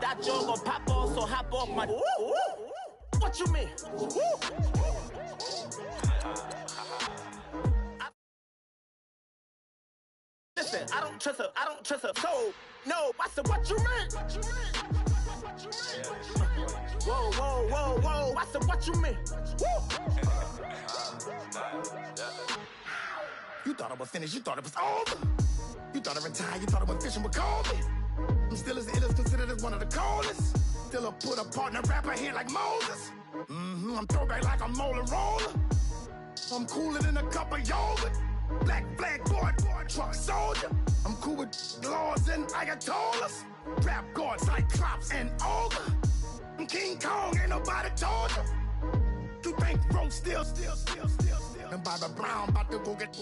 that joke gon' pop off, so hop off my. What you mean? Listen, I don't trust her. So, no, I said, what you mean? Whoa, I said, what you mean? You thought it was finished, you thought it was over. You thought it retired, you thought it was fishing with Kobe. I'm still as ill as considered as one of the coldest. Still a put a partner rapper here like Moses. I'm throwback like a molar roller. I'm cooler than a cup of yogurt. Black flag boy, truck soldier. I'm cool with laws and ayatollahs. Rap god, Cyclops and ogre. I'm King Kong, ain't nobody told you. You think road still. And Bobby Brown about to go get.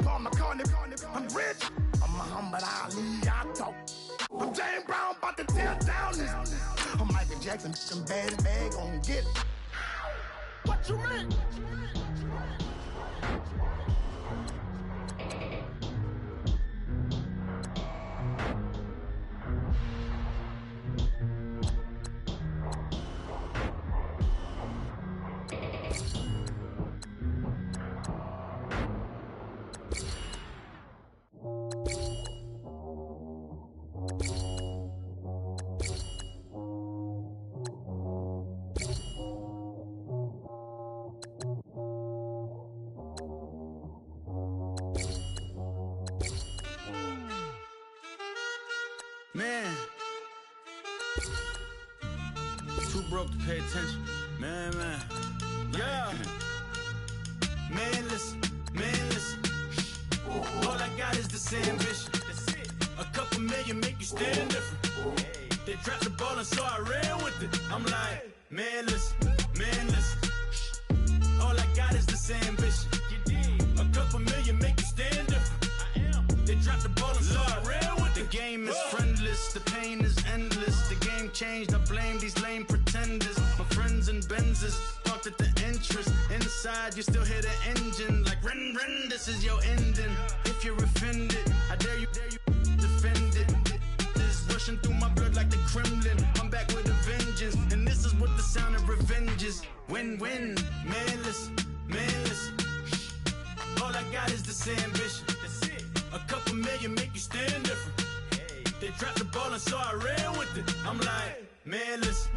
Paul McCartney, I'm rich. I'm Muhammad Ali, I talk. I'm James Brown, about to tear down this. I'm Michael Jackson, some bad gon' get it. What you mean? Man, too broke to pay attention. Man. Yeah. Man, listen. All I got is this ambition. A couple million make you stand different. They dropped the ball and so I ran with it. I'm like, man, listen. All I got is this ambition. A couple million make you stand different. They dropped the ball and so I ran with it. The game is friendless, the pain is endless. The game changed, I blame these lame pretenders. My friends and Benzes talked at the entrance. Inside, you still hear the engine. Like, ren, this is your ending. If you're offended, I dare you defend it. This rushing through my blood like the Kremlin. I'm back with a vengeance, and this is what the sound of revenge is. Win-win, man, listen. All I got is this ambition. A couple million make you stand different. They dropped the ball and so I ran with it. I'm like, man, listen.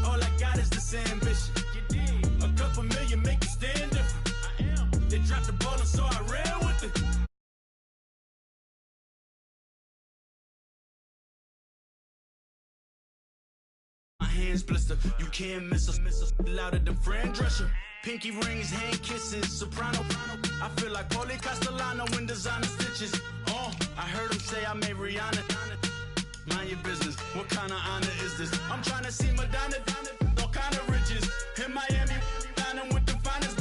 All I got is this ambition. A couple million make you stand different. They dropped the ball and so I ran with it. My hands blister, you can't miss us. Louder than Fran Drescher. Pinky rings, hand kisses, soprano. I feel like Paulie Castellano in designer stitches. I heard him say I made Rihanna. Mind your business, what kind of honor is this? I'm trying to see Madonna, all kind of riches. In Miami, dining with the finest.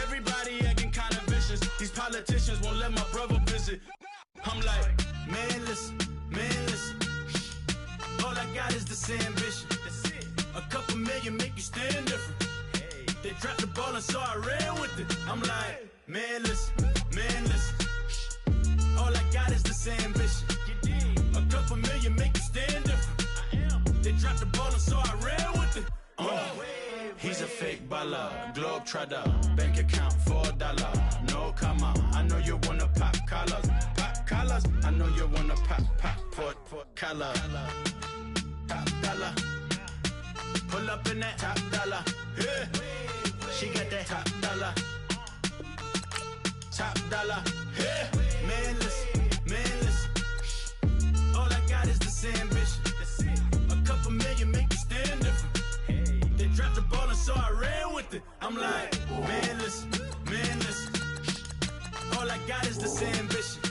Everybody acting kind of vicious. These politicians won't let my brother visit. I'm like, man, listen. All I got is this ambition. A couple million make you stand different. They dropped the ball and so I ran with it. I'm like, man, listen. All I got is this ambition. A couple million make you stand different. They dropped the ball and so I ran with it. He's a fake baller, globe trotter, bank account $4. No, come on, I know you wanna pop collars. I know you wanna pop collar. Top dollar, pull up in that top dollar. Yeah. She got that top dollar. Yeah. Man, listen. All I got is this ambition. A couple million make you stand different. They dropped the ball and so I ran with it. I'm like, man, listen. All I got is this ambition.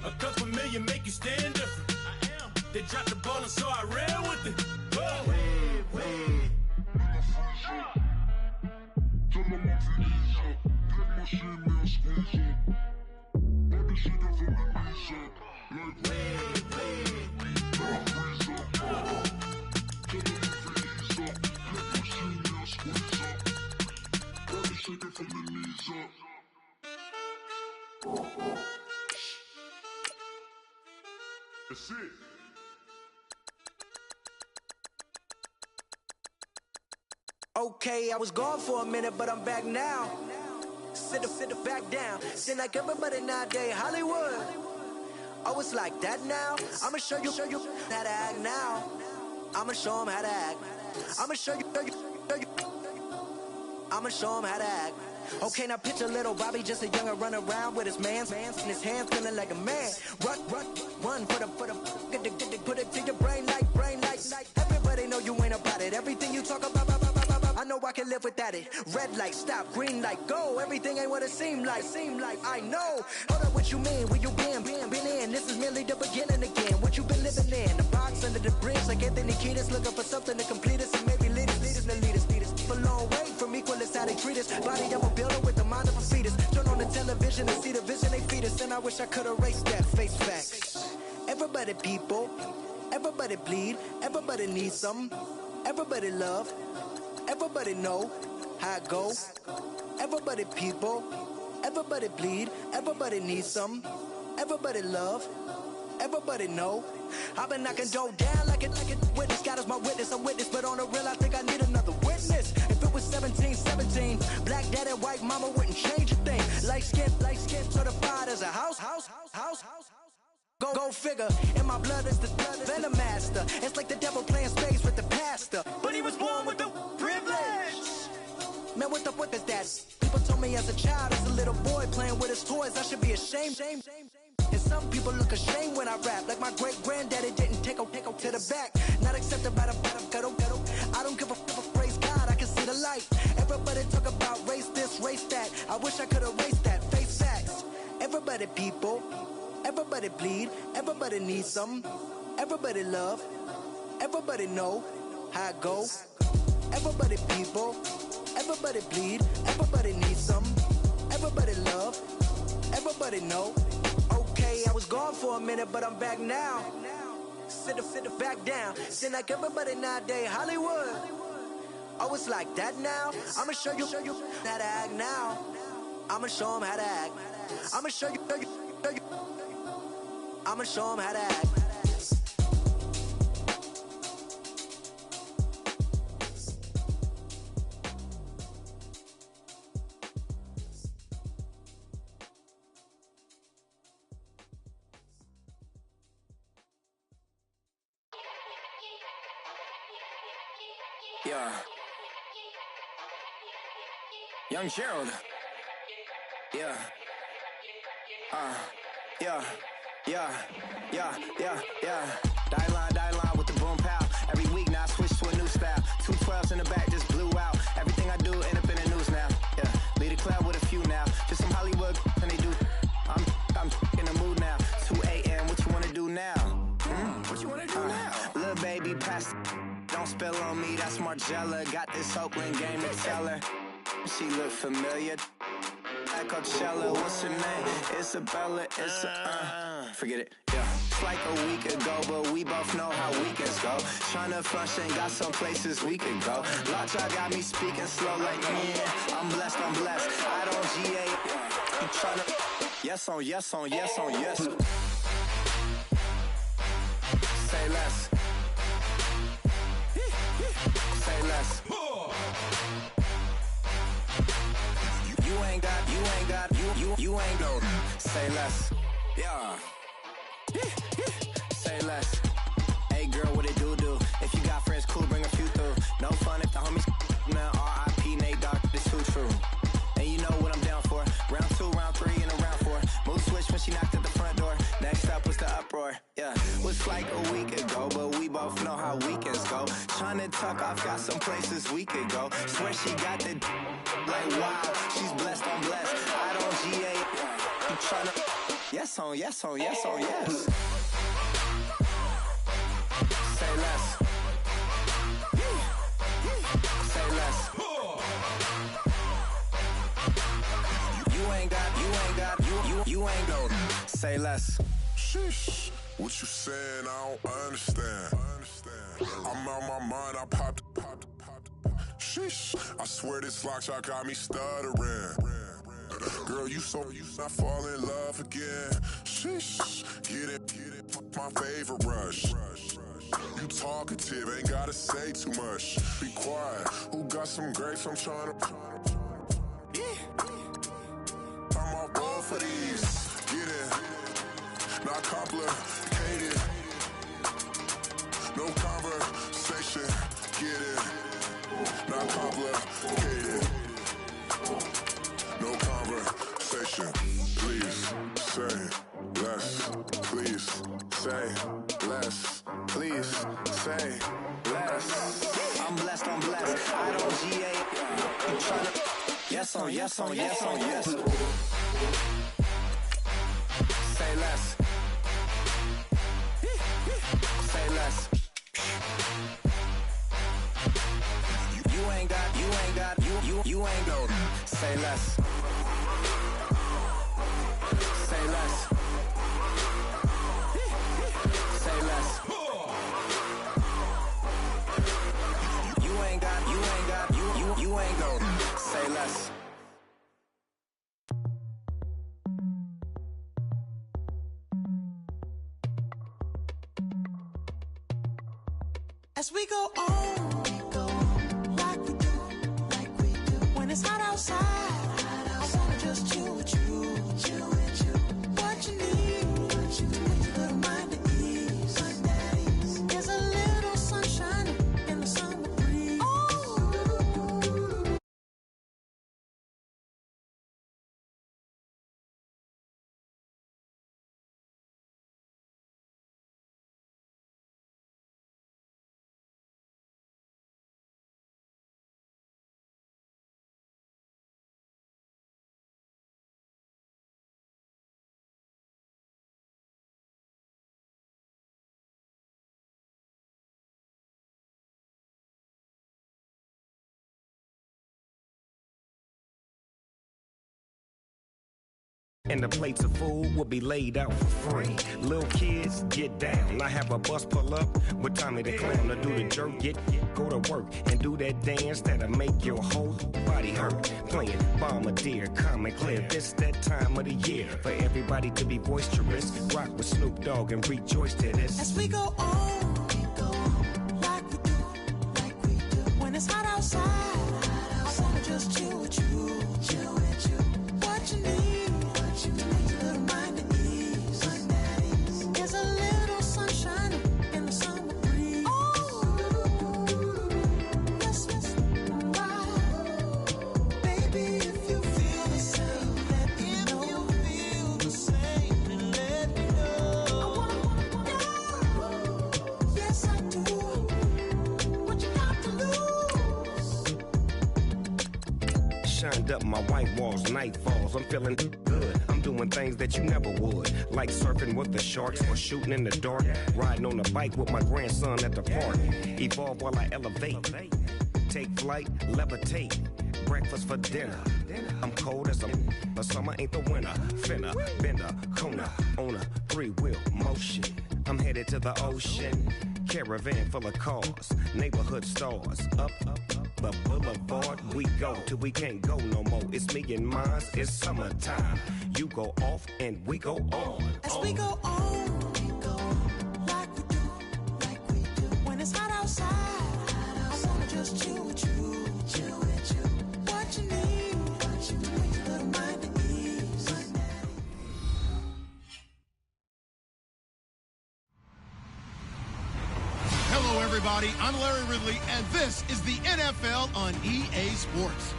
A couple million make you stand different. They dropped the ball and so I ran with it. That's it. Okay, I was gone for a minute, but I'm back now. Sit back down. Seem like everybody nowadays, Hollywood. Oh, it's like that now? I'ma show you how to act now. I'ma show 'em how to act. I'ma show you. I'ma show 'em how to act. Okay, now picture little Bobby, just a younger, run around with his man's in his hands, feeling like a man. Run for the put it to your brain like. Everybody know you ain't about it. Everything you talk about, I know I can live without it. Red light, stop, green light, go. Everything ain't what it seemed like. I know. Hold up, what you mean? Where you been in? This is merely the beginning again. What you been living in? The box under the bridge, like Anthony Kiedis, looking for something to complete us and maybe lead us. A long way from equal is how they treat us. Body of a builder with the mind of a fetus. Turn on the television and see the vision they feed us. And I wish I could erase that. Face facts. Everybody people, everybody bleed, everybody needs some, everybody love, everybody know how it go. Everybody people, everybody bleed, everybody needs some, everybody love, everybody know. I've been knocking dough down like it witness. God is my witness, I'm witness, but on the real I think I need another witness. If it was 17, black dad and white mama wouldn't change a thing. Light skin, certified as a house. Go figure, in my blood is the venom master. It's like the devil playing space with the pastor. But he was born with the privilege. Man, what is that? People told me as a child, as a little boy playing with his toys, I should be ashamed. And some people look ashamed when I rap, like my great granddaddy didn't take to the back. Not accepted by the ghetto. I don't give a praise God, I can see the light. Everybody talk about race this, race that. I wish I could erase that. Face facts. Everybody people, everybody bleed, everybody needs some, everybody love, everybody know how it go. Everybody people, everybody bleed, everybody needs some, everybody love, everybody know. Okay, I was gone for a minute, but I'm back now. Sit back down. Seem like everybody nowadays, Hollywood. Oh, it's like that now? I'ma show you how to act now. I'ma show 'em how to act. I'ma show you. I'ma show 'em how to act. Yeah. Young Gerald. Yeah. Die line with the boom pow. Every week now I switch to a new style. 212s in the back just blew out. Everything I do end up in the news now. Yeah. Lead a club with a few now. Just some Hollywood and they do. I'm in the mood now. 2 a.m. What you wanna do now? What you wanna do now? Little baby pass. Don't spill on me, that's Margella. Got this Oakland game to tell her. She look familiar. Like Coachella, what's her name? Isabella, forget it, yeah. It's like a week ago, but we both know how weekends go. Tryna function, got some places we could go. Lockjaw got me speaking slow like, yeah, I'm blessed. I don't GA, you tryna, yes on yes. Say less. Say less. You ain't no. Say less. Yeah. Say less. Hey girl, what it do? If you got friends, cool, bring a few through. No fun if the homies now R.I.P. Nate Dogg, this too true. And you know what I'm down for. Round 2, round 3, and a round 4. Mood switch when she knocked at the front door. Next up was the uproar. Yeah, was like a week ago, but we both know how weekends go. Tryna tuck off, got some places we could go. Swear she got the like wow, she's blessed, I'm blessed. I don't GA. You tryna yes on yes. Say less. Say less. You ain't no. Say less. Sheesh. What you saying? I don't understand. I'm out my mind. I popped. Sheesh. I swear this lockjaw got me stuttering. Girl, you not fall in love again. Sheesh. Get it. My favorite rush. You talkative, ain't gotta say too much. Be quiet. Who got some grapes? I'm trying to. I'm all board for these. Get in. Not complicated. No conversation. Get in. Not complicated. No conversation. Please say less. Please say less. Please say less. I'm blessed, I don't GA. I'm tryna. Yes on, yes on, yes on, yes. Say less. Say less. You ain't got, you ain't got. Say less. Say less. Say less. You ain't got, you ain't got. Say less. As we go on, like we do. When it's hot outside, I wanna just chill with you. What you need, little mind at ease. There's a little sunshine in the summer breeze. And the plates of food will be laid out for free. Little kids, get down. I have a bus pull up with Tommy the Clown to do the jerk. Go to work and do that dance that'll make your whole body hurt. Playing Bombardier, Common Clear. This that time of the year for everybody to be boisterous. Rock with Snoop Dogg and rejoice to this. As we go on, like we do. When it's hot outside, I wanna just chill with you. What you need. Little mind at ease. There's a little sunshine in the summer breeze. Yes, baby, if you feel the same, let me know. I wanna know. Yes, I do. What you got to lose? Shined up my white walls, night falls. I'm feeling good. I'm doing things that you never would, like surfing with the sharks or shooting in the dark, riding on a bike with my grandson at the park. Evolve while I elevate, take flight, levitate, breakfast for dinner. I'm cold as but summer ain't the winter. Finna, bender, Kona, on a 3-wheel motion. I'm headed to the ocean, caravan full of cars, neighborhood stars. Up the boulevard we go till we can't go no more. It's me and mine, it's summertime. You go off and we go on. As we go on, like we do. When it's hot outside, I wanna just chill with you. What you need, little mind at ease. Hello, everybody. I'm Larry Ridley, and this is the NFL on EA Sports.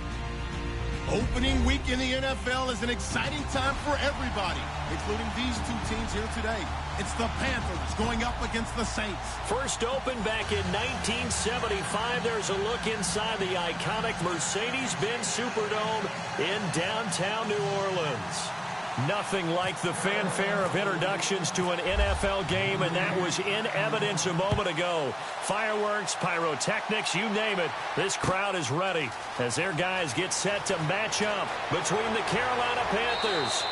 Opening week in the NFL is an exciting time for everybody, including these two teams here today. It's the Panthers going up against the Saints. First opened back in 1975. There's a look inside the iconic Mercedes-Benz Superdome in downtown New Orleans. Nothing like the fanfare of introductions to an NFL game, and that was in evidence a moment ago. Fireworks, pyrotechnics, you name it. This crowd is ready as their guys get set to match up between the Carolina Panthers.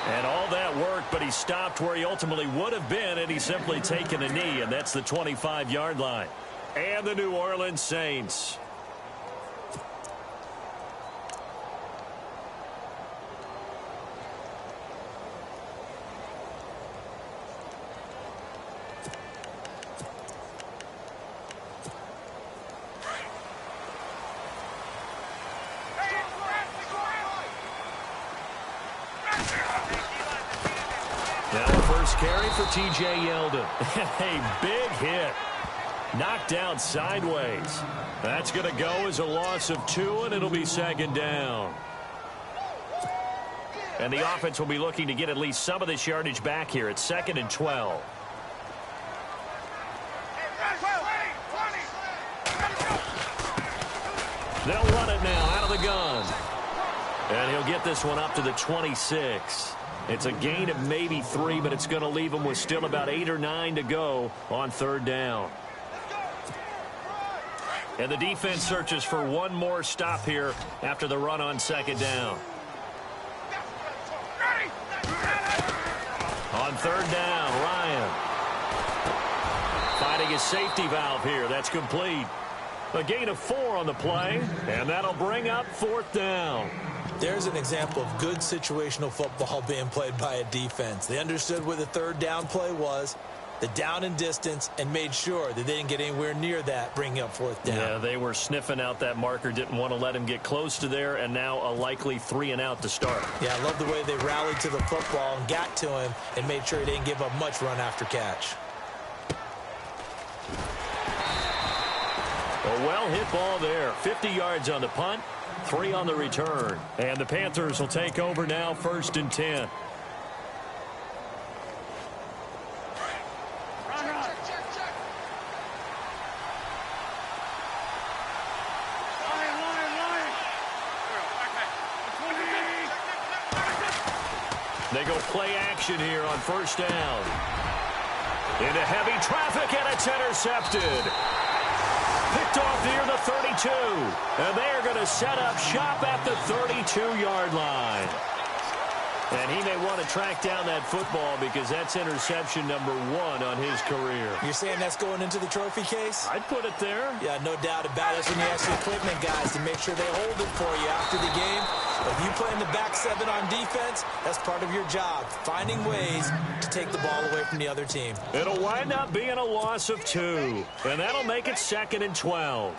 And all that work, but he stopped where he ultimately would have been had he simply taken a knee, and that's the 25-yard line. And the New Orleans Saints. distance carry for T.J. Yeldon. A big hit. Knocked down sideways. That's going to go as a loss of 2, and it'll be second down. And the offense will be looking to get at least some of this yardage back here at 2nd and 12. They'll run it now out of the gun. And he'll get this one up to the 26. It's a gain of maybe 3, but it's going to leave him with still about 8 or 9 to go on 3rd down. And the defense searches for one more stop here after the run on 2nd down. On 3rd down, Ryan. Finding his safety valve here. That's complete. A gain of 4 on the play, and that'll bring up 4th down. There's an example of good situational football being played by a defense. They understood where the 3rd down play was, the down and distance, and made sure that they didn't get anywhere near that, bringing up 4th down. Yeah, they were sniffing out that marker, didn't want to let him get close to there, and now a likely 3 and out to start. Yeah, I love the way they rallied to the football and got to him and made sure he didn't give up much run after catch. A well-hit ball there. 50 yards on the punt, 3 on the return. And the Panthers will take over now, 1st and 10. They go play action here on 1st down. Into heavy traffic, and it's intercepted. Picked off near the 32. And they are going to set up shop at the 32-yard line. And he may want to track down that football because that's interception number 1 on his career. You're saying that's going into the trophy case? I'd put it there. Yeah, no doubt about it. That's when you ask the equipment guys to make sure they hold it for you after the game. If you play in the back 7 on defense, that's part of your job, finding ways to take the ball away from the other team. It'll wind up being a loss of 2, and that'll make it 2nd and 12.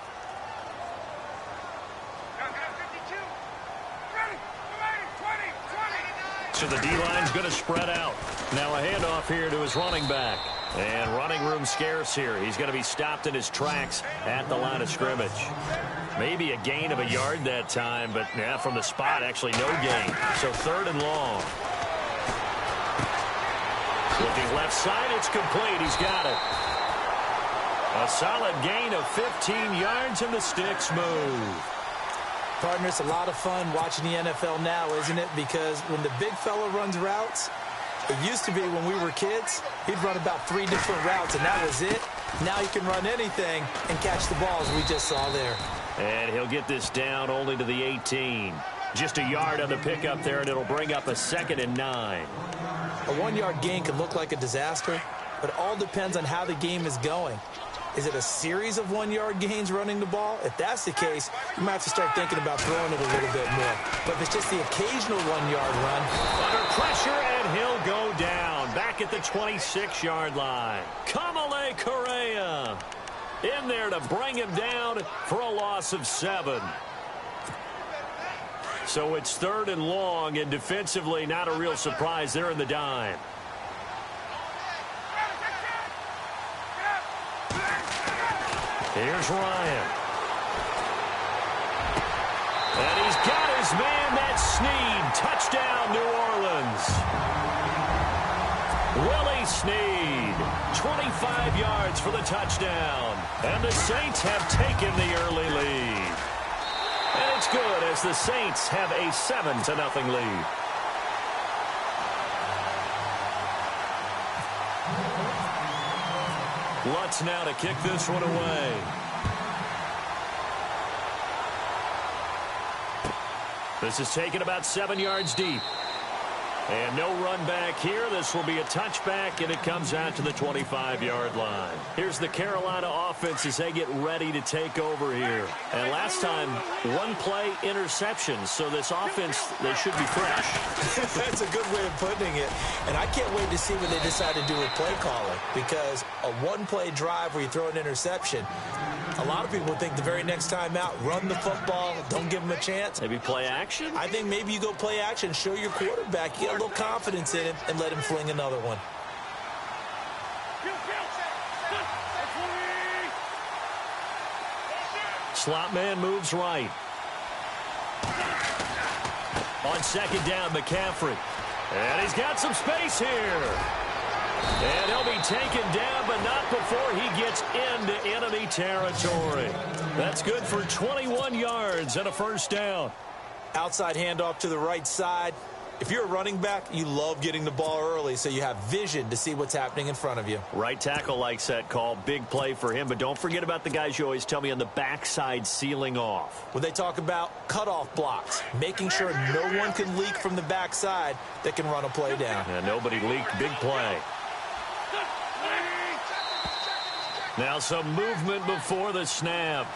So the D-line's going to spread out. Now a handoff here to his running back. And running room scarce here. He's going to be stopped in his tracks at the line of scrimmage. Maybe a gain of a yard that time, but yeah, from the spot, actually no gain. So 3rd and long. Looking left side, it's complete. He's got it. A solid gain of 15 yards, and the sticks move. Partner, it's a lot of fun watching the NFL now, isn't it? Because when the big fella runs routes, it used to be when we were kids, he'd run about 3 different routes, and that was it. Now he can run anything and catch the balls we just saw there. And he'll get this down only to the 18. Just a yard on the pickup there, and it'll bring up a 2nd and 9. A 1-yard gain can look like a disaster, but it all depends on how the game is going. Is it a series of 1-yard gains running the ball? If that's the case, you might have to start thinking about throwing it a little bit more. But if it's just the occasional 1-yard run. Under pressure, and he'll go down. Back at the 26-yard line. Kamale Correa in there to bring him down for a loss of 7. So it's 3rd and long, and defensively not a real surprise. They're in the dime. Here's Ryan. And he's got his man, that's Snead. Touchdown, New Orleans. Willie Snead, 25 yards for the touchdown. And the Saints have taken the early lead. And it's good as the Saints have a 7-0 lead. Lutz now to kick this one away. This is taken about 7 yards deep. And no run back here. This will be a touchback, and it comes out to the 25-yard line. Here's the Carolina offense as they get ready to take over here. And last time, 1-play interception. So this offense, they should be fresh. That's a good way of putting it. And I can't wait to see what they decide to do with play calling. Because a 1-play drive where you throw an interception, a lot of people think the very next time out, run the football, don't give them a chance. Maybe play action? I think maybe you go play action, show your quarterback, get a little confidence in him, and let him fling another one. Slot man moves right. On second down, McCaffrey. And he's got some space here. And he'll be taken down, but not before he gets into enemy territory. That's good for 21 yards and a first down. Outside handoff to the right side. If you're a running back, you love getting the ball early so you have vision to see what's happening in front of you. Right tackle likes that call. Big play for him. But don't forget about the guys you always tell me on the backside sealing off. When they talk about cutoff blocks, making sure no one can leak from the backside that can run a play down. And nobody leaked. Big play. Now some movement before the snap.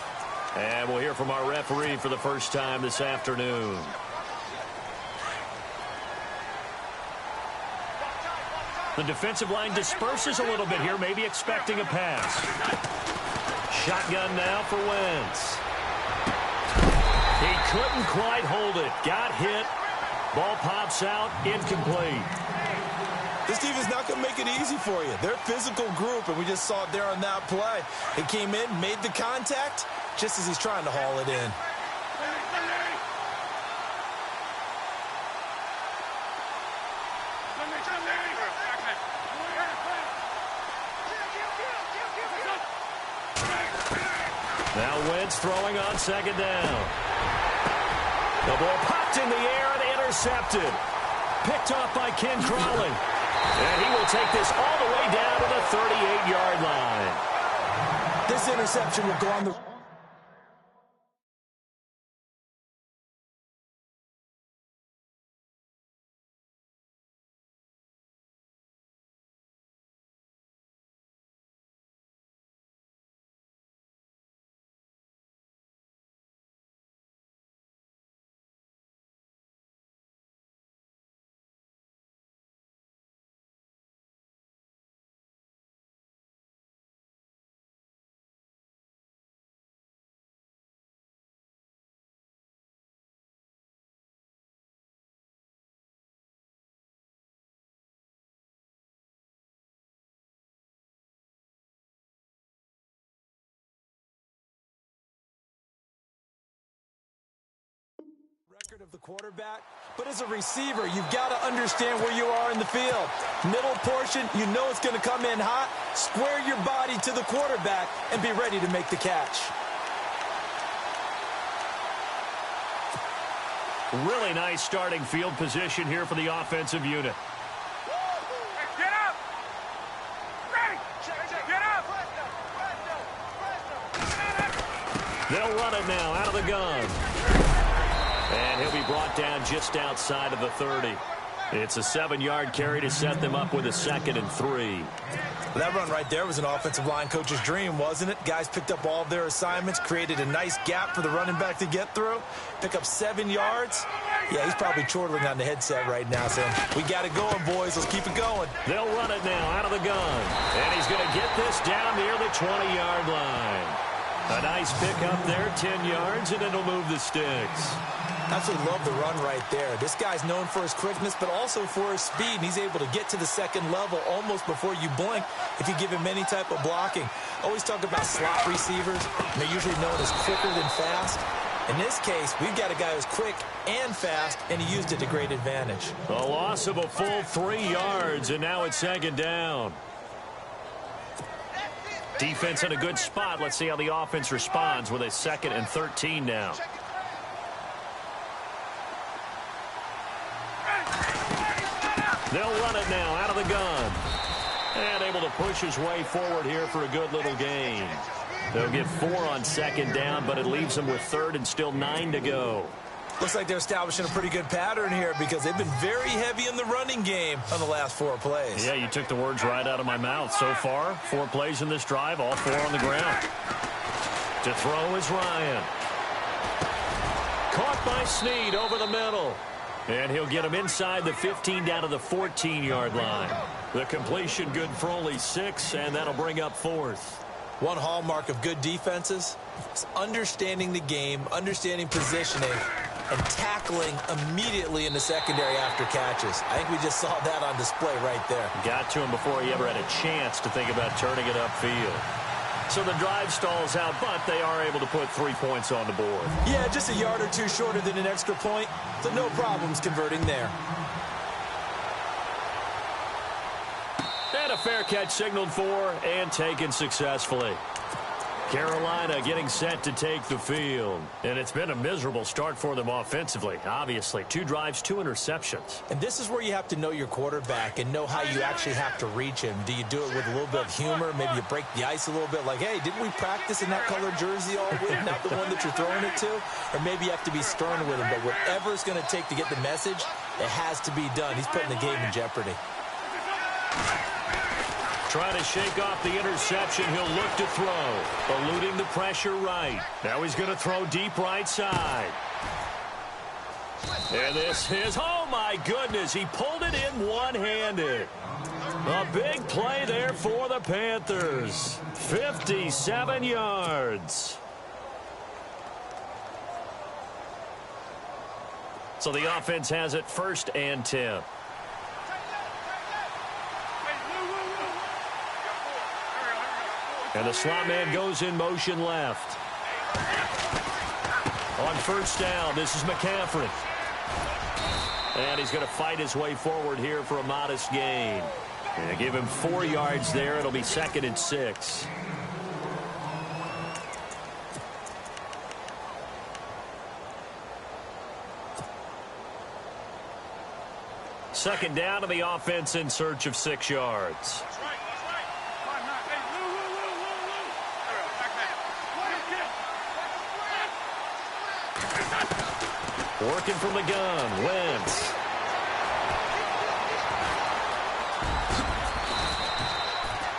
And we'll hear from our referee for the first time this afternoon. The defensive line disperses a little bit here, maybe expecting a pass. Shotgun now for Wentz. He couldn't quite hold it. Got hit. Ball pops out. Incomplete. This team is not going to make it easy for you. They're a physical group, and we just saw it there on that play. He came in, made the contact, just as he's trying to haul it in. Now Wentz throwing on second down. The ball popped in the air and intercepted. Picked off by Ken Crawley. And he will take this all the way down to the 38-yard line. This interception will go on the... Of the quarterback, but as a receiver, you've got to understand where you are in the field. Middle portion, you know it's going to come in hot. Square your body to the quarterback and be ready to make the catch. Really nice starting field position here for the offensive unit. Get up! Get up! They'll run it now out of the gun. And he'll be brought down just outside of the 30. It's a 7-yard carry to set them up with a 2nd and 3. That run right there was an offensive line coach's dream, wasn't it? Guys picked up all of their assignments, created a nice gap for the running back to get through, pick up 7 yards. Yeah, he's probably chortling on the headset right now saying, we got it going, boys. Let's keep it going. They'll run it now out of the gun. And he's going to get this down near the 20-yard line. A nice pick up there, 10 yards, and it'll move the sticks. Absolutely love the run right there. This guy's known for his quickness, but also for his speed. And he's able to get to the second level almost before you blink if you give him any type of blocking. Always talk about slot receivers. And they're usually known as quicker than fast. In this case, we've got a guy who's quick and fast, and he used it to great advantage. A loss of a full 3 yards, and now it's 2nd down. Defense in a good spot. Let's see how the offense responds with a 2nd and 13 now. They'll run it now out of the gun. And able to push his way forward here for a good little gain. They'll get 4 on 2nd down, but it leaves them with 3rd and still 9 to go. Looks like they're establishing a pretty good pattern here because they've been very heavy in the running game on the last 4 plays. Yeah, you took the words right out of my mouth. So far, 4 plays in this drive, all 4 on the ground. To throw is Ryan. Caught by Snead over the middle. And he'll get him inside the 15 down to the 14-yard line. The completion good for only 6, and that'll bring up 4th. One hallmark of good defenses is understanding the game, understanding positioning, and tackling immediately in the secondary after catches. I think we just saw that on display right there. Got to him before he ever had a chance to think about turning it upfield. So the drive stalls out, but they are able to put 3 points on the board. Yeah, just a yard or two shorter than an extra point, so no problems converting there. And a fair catch signaled for and taken successfully. Carolina getting set to take the field. And it's been a miserable start for them offensively, obviously. 2 drives, 2 interceptions. And this is where you have to know your quarterback and know how you actually have to reach him. Do you do it with a little bit of humor? Maybe you break the ice a little bit like, hey, didn't we practice in that colored jersey all week, not the one that you're throwing it to? Or maybe you have to be stern with him. But whatever it's going to take to get the message, it has to be done. He's putting the game in jeopardy. Trying to shake off the interception. He'll look to throw. Eluding the pressure right. Now he's going to throw deep right side. And this is, oh my goodness, he pulled it in one-handed. A big play there for the Panthers. 57 yards. So the offense has it 1st and 10. And the slot man goes in motion left. On 1st down, this is McCaffrey. And he's going to fight his way forward here for a modest gain. And give him 4 yards there. It'll be 2nd and 6. Second down to the offense in search of 6 yards. Working from the gun, Wentz.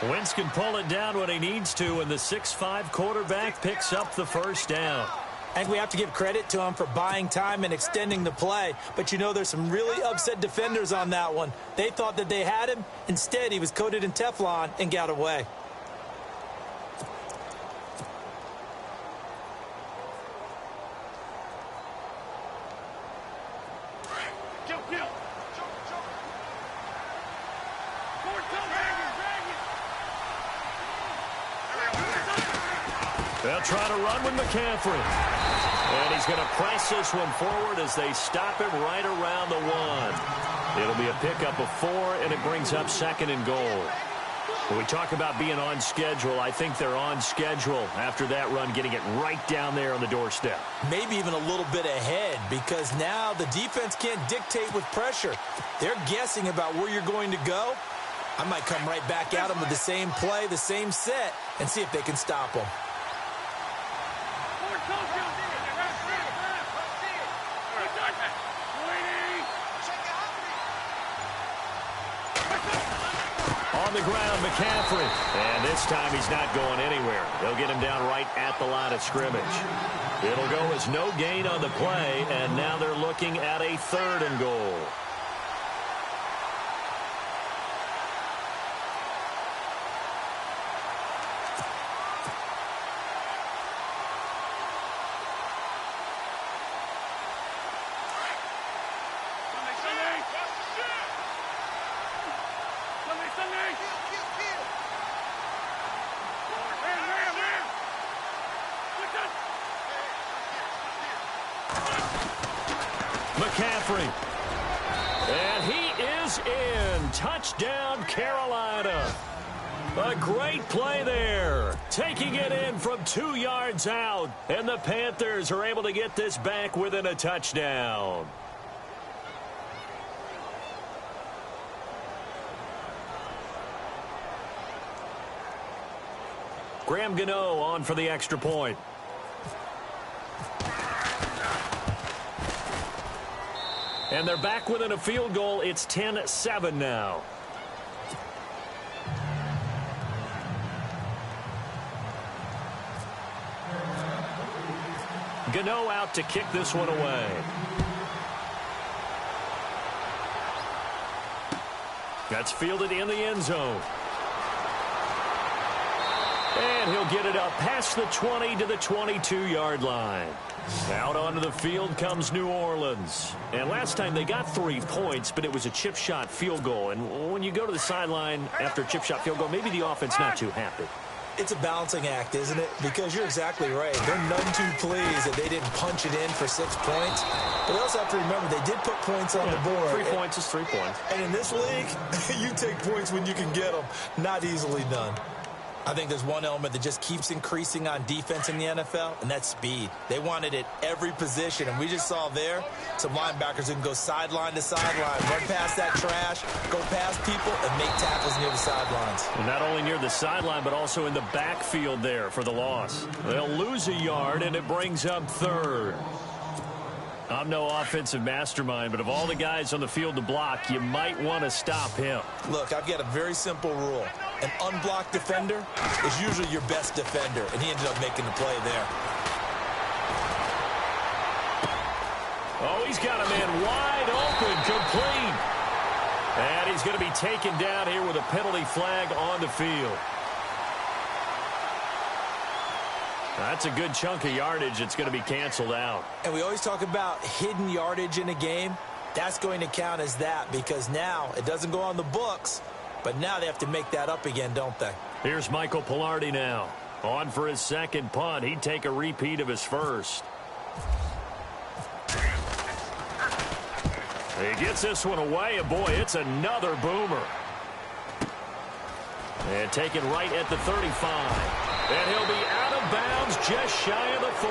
Wentz can pull it down when he needs to, and the 6'5" quarterback picks up the 1st down. I think we have to give credit to him for buying time and extending the play. But, you know, there's some really upset defenders on that one. They thought that they had him. Instead, he was coated in Teflon and got away. They'll try to run with McCaffrey. And he's going to press this one forward as they stop him right around the 1. It'll be a pickup of 4, and it brings up 2nd and goal. When we talk about being on schedule, I think they're on schedule after that run, getting it right down there on the doorstep. Maybe even a little bit ahead, because now the defense can't dictate with pressure. They're guessing about where you're going to go. I might come right back at them with the same play, the same set, and see if they can stop them. On the ground, McCaffrey. And this time he's not going anywhere. They'll get him down right at the line of scrimmage. It'll go as no gain on the play, and now they're looking at a 3rd and goal. McCaffrey. And he is in. Touchdown, Carolina. A great play there. Taking it in from 2 yards out. And the Panthers are able to get this back within a touchdown. Graham Gano on for the extra point. And they're back within a field goal. It's 10-7 now. Gano out to kick this one away. That's fielded in the end zone. And he'll get it up past the 20 to the 22-yard line. Out onto the field comes New Orleans. And last time they got 3 points, but it was a chip shot field goal. And when you go to the sideline after a chip shot field goal, maybe the offense not too happy. It's a balancing act, isn't it? Because you're exactly right. They're none too pleased that they didn't punch it in for 6 points. But they also have to remember they did put points on the board. 3 points is 3 points. And in this league, you take points when you can get them. Not easily done. I think there's one element that just keeps increasing on defense in the NFL, and that's speed. They want it at every position, and we just saw there some linebackers who can go sideline to sideline, run past that trash, go past people, and make tackles near the sidelines. And not only near the sideline, but also in the backfield there for the loss. They'll lose a yard, and it brings up 3rd. I'm no offensive mastermind, but of all the guys on the field to block, you might want to stop him. Look, I've got a very simple rule. An unblocked defender is usually your best defender, and he ended up making the play there. Oh, he's got a man wide open, complete. And he's going to be taken down here with a penalty flag on the field. That's a good chunk of yardage. It's going to be canceled out. And we always talk about hidden yardage in a game. That's going to count as that because now it doesn't go on the books, but now they have to make that up again, don't they? Here's Michael Pilardi now. On for his second punt. He'd take a repeat of his first. He gets this one away, and boy, it's another boomer. And taken right at the 35. And he'll be out of bounds just shy of the 40.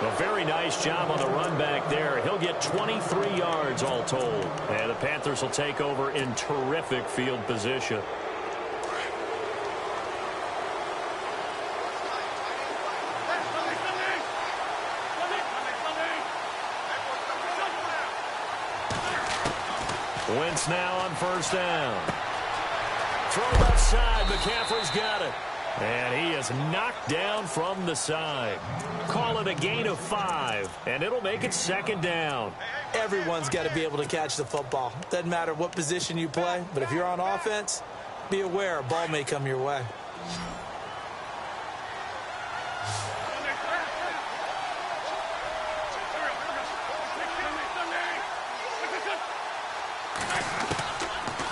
A very nice job on the run back there. He'll get 23 yards all told. And the Panthers will take over in terrific field position. Wentz now on first down. Throw left side. McCaffrey's got it. And he is knocked down from the side. Call it a gain of 5, and it'll make it second down. Everyone's got to be able to catch the football. Doesn't matter what position you play, but if you're on offense, be aware a ball may come your way.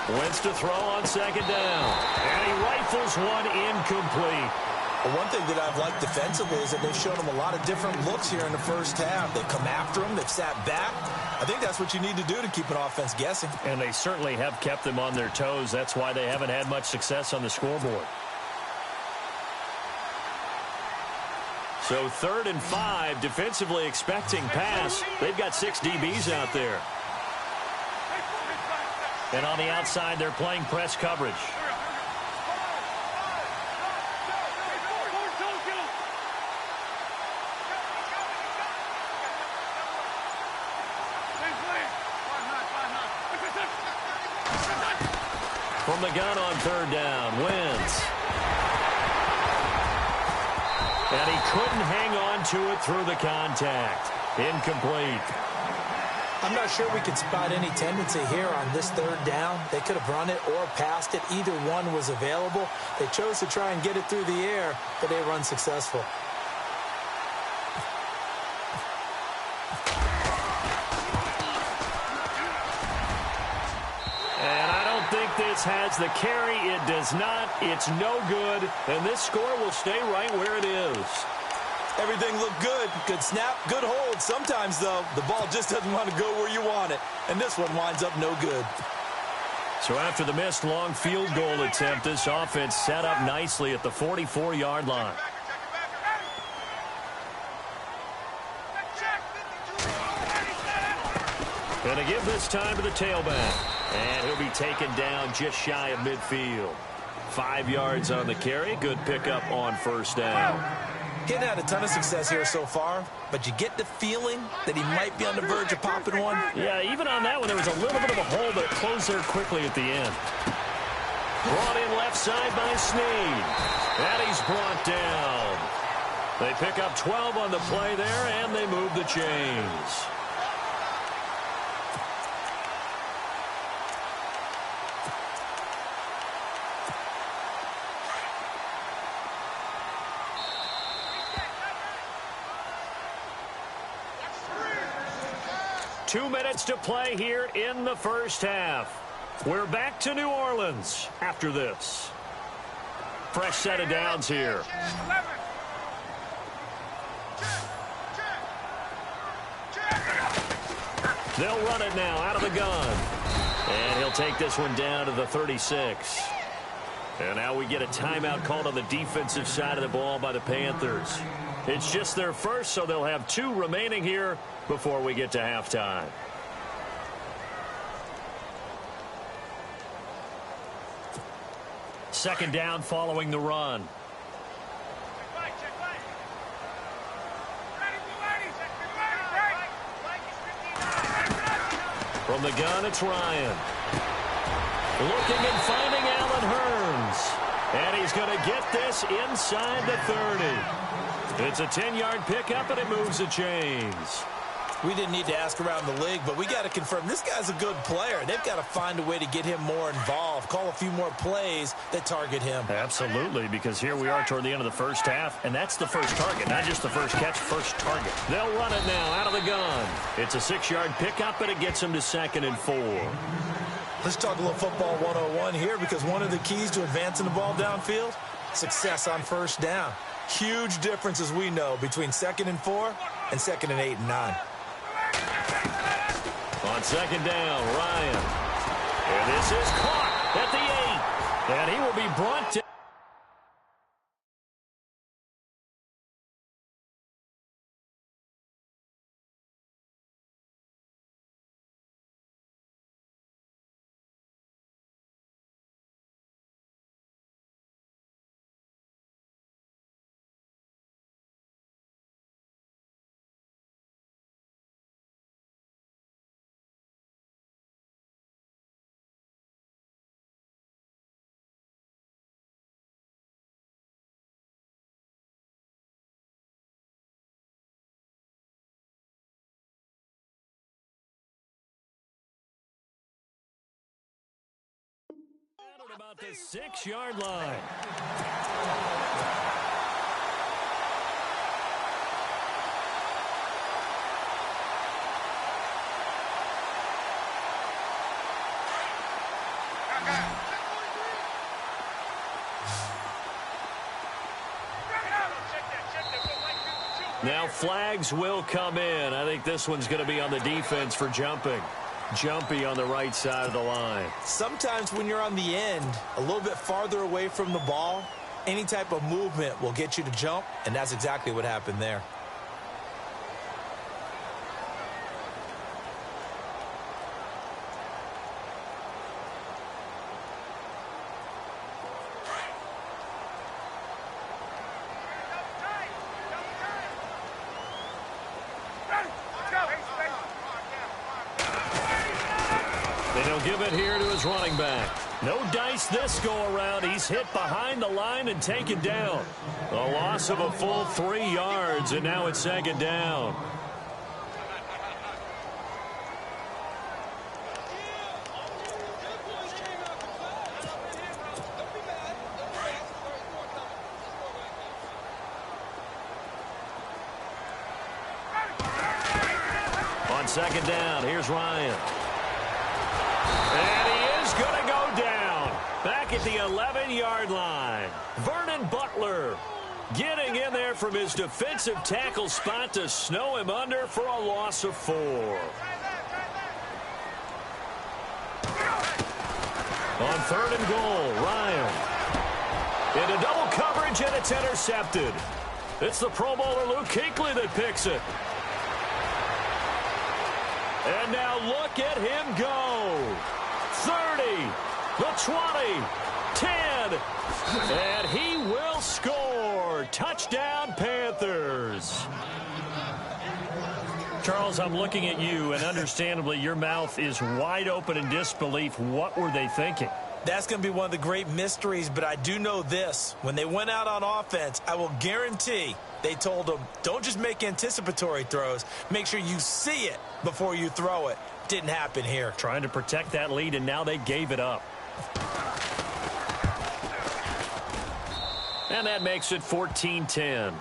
Wentz to throw on second down. And he rifles one incomplete. Well, one thing that I've liked defensively is that they've shown them a lot of different looks here in the first half. They've come after them. They've sat back. I think that's what you need to do to keep an offense guessing. And they certainly have kept them on their toes. That's why they haven't had much success on the scoreboard. So 3rd and 5, defensively expecting pass. They've got 6 DBs out there. And on the outside, they're playing press coverage. From the gun on 3rd down, Wentz. And he couldn't hang on to it through the contact. Incomplete. I'm not sure we could spot any tendency here on this 3rd down. They could have run it or passed it. Either one was available. They chose to try and get it through the air, but they were unsuccessful. And I don't think this has the carry. It does not. It's no good. And this score will stay right where it is. Everything looked good. Good snap, good hold. Sometimes, though, the ball just doesn't want to go where you want it. And this one winds up no good. So after the missed long field goal attempt, this offense set up nicely at the 44-yard line. And to give this time to the tailback. And he'll be taken down just shy of midfield. 5 yards on the carry. Good pickup on first down. He hadn't had a ton of success here so far, but you get the feeling that he might be on the verge of popping one. Yeah, even on that one, there was a little bit of a hole, but it closed there quickly at the end. Brought in left side by Snead. And he's brought down. They pick up 12 on the play there, and they move the chains. 2 minutes to play here in the first half. We're back to New Orleans after this. Fresh set of downs here. They'll run it now out of the gun. And he'll take this one down to the 36. And now we get a timeout called on the defensive side of the ball by the Panthers. It's just their first, so they'll have 2 remaining here before we get to halftime. Second down following the run. From the gun, it's Ryan. Looking and finding Allen Hurns. And he's going to get this inside the 30. It's a 10-yard pickup, and it moves the chains. We didn't need to ask around the league, but we got to confirm this guy's a good player. They've got to find a way to get him more involved, call a few more plays that target him. Absolutely, because here we are toward the end of the first half, and that's the first target, not just the first catch, first target. They'll run it now out of the gun. It's a 6-yard pickup, and it gets him to 2nd and 4. Let's talk a little football 101 here, because one of the keys to advancing the ball downfield, success on first down. Huge difference, as we know, between 2nd and 4 and 2nd and 8 and 9. On second down, Ryan. And this is caught at the 8. And he will be brought to... about the 6-yard line. Now flags will come in. I think this one's going to be on the defense for jumping. Jumpy on the right side of the line. Sometimes when you're on the end, a little bit farther away from the ball, any type of movement will get you to jump, and that's exactly what happened there. Give it here to his running back. No dice this go-around. He's hit behind the line and taken down. A loss of a full 3 yards, and now it's 2nd down. On 2nd down, here's Ryan. And he is going to go down. Back at the 11-yard line. Vernon Butler getting in there from his defensive tackle spot to snow him under for a loss of 4. On 3rd and goal, Ryan. Into double coverage, and it's intercepted. It's the Pro Bowler Luke Kuechly that picks it. And now look at him go. 30, the 20, 10, and he will score. Touchdown, Panthers. Charles, I'm looking at you, and understandably, your mouth is wide open in disbelief. What were they thinking? That's going to be one of the great mysteries, but I do know this. When they went out on offense, I will guarantee they told them, don't just make anticipatory throws. Make sure you see it before you throw it. Didn't happen here. Trying to protect that lead, and now they gave it up. And that makes it 14-10.